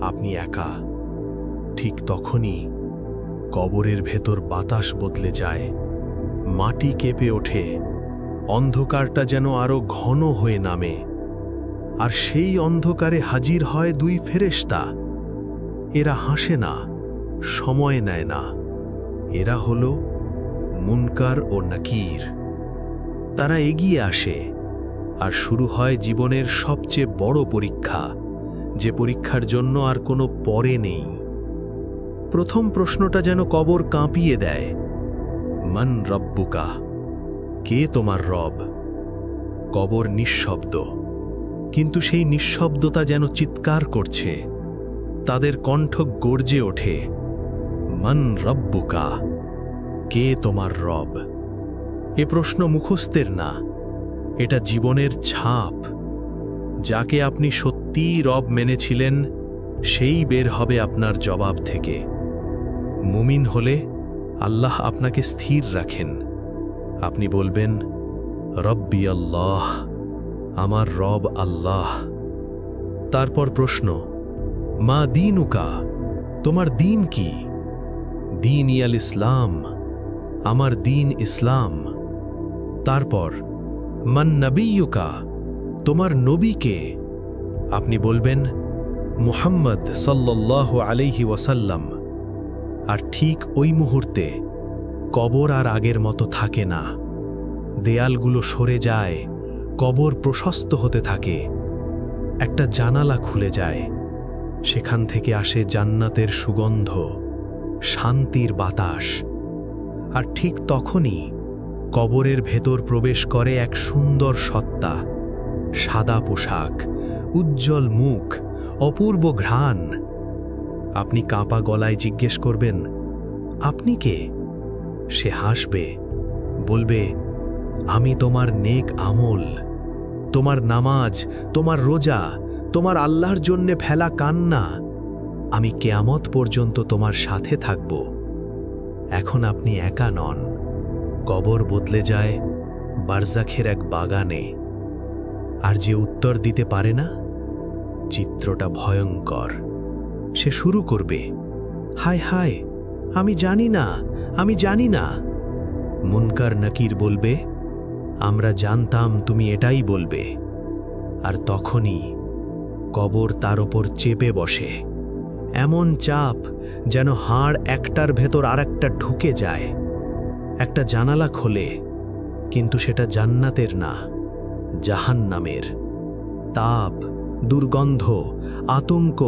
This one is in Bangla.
আপনি একা। ঠিক তখনই কবরের ভেতর বাতাস বদলে যায়, মাটি কেঁপে ওঠে, অন্ধকারটা যেন আরো ঘন হয়ে নামে। আর সেই অন্ধকারে হাজির হয় দুই ফেরেশতা। এরা হাসে না, সময় নেয় না। এরা হলো মুনকার ও নাকির। তারা এগিয়ে আসে, আর শুরু হয় জীবনের সবচেয়ে বড় পরীক্ষা, যে পরীক্ষার জন্য আর কোনো পরে নেই। প্রথম প্রশ্নটা যেন কবর কাঁপিয়ে দেয়, মান রব্বুকা, কে তোমার রব? কবর নিঃশব্দ, কিন্তু সেই নিঃশব্দতা যেন চিৎকার করছে। তাদের কণ্ঠ গর্জে ওঠে, মান রব্বুকা, কে তোমার রব? এ প্রশ্ন মুখস্থের না, এটা জীবনের ছাপ। যাকে আপনি সত্যিই রব মেনেছিলেন, সেই বের হবে আপনার জবাব থেকে। মুমিন হলে আল্লাহ আপনাকে স্থির রাখেন। আপনি বলবেন, রব্বি আল্লাহ, আমার রব আল্লাহ। তারপর প্রশ্ন, মা দীনুকা, তোমার দিন কি? দীন ইয়াল ইসলাম, আমার দিন ইসলাম। তারপর, মান নবিয়ুকা, তোমার নবী কে? আপনি বলবেন, মুহাম্মদ সাল্লাল্লাহু আলাইহি ওয়াসাল্লাম। আর ঠিক ওই মুহূর্তে কবর আর আগের মতো থাকে না। দেয়ালগুলো সরে যায়, কবর প্রশস্ত হতে থাকে। একটা জানালা খুলে যায়, সেখান থেকে আসে জান্নাতের সুগন্ধ, শান্তির বাতাস। আর ঠিক তখনই কবরের ভেতর প্রবেশ করে এক সুন্দর সত্তা, সাদা পোশাক, উজ্জ্বল মুখ, অপূর্ব ঘ্রাণ। আপনি কাঁপা গলায় জিজ্ঞেস করবেন, আপনি কে? সে হাসবে, বলবে, আমি তোমার নেক আমল, তোমার নামাজ, তোমার রোজা, তোমার আল্লাহর জন্যে ফেলা কান্না। আমি কিয়ামত পর্যন্ত তোমার সাথে থাকব। এখন আপনি একা নন, কবর বদলে যায় বারজাখের এক বাগানে। আর যে উত্তর দিতে পারে না, চিত্রটা ভয়ঙ্কর। সে শুরু করবে, হায় হায়, আমি জানি না, আমি জানি না। মুনকার নাকির বলবে, আমরা জানতাম তুমি এটাই বলবে। আর তখনই কবর তার ওপর চেপে বসে, এমন চাপ যেন হাড় একটার ভেতর আরেকটা ঢুকে যায়। একটা জানালা খোলে, কিন্তু সেটা জান্নাতের না, জাহান্নামের। তাপ, দুর্গন্ধ, আতঙ্ক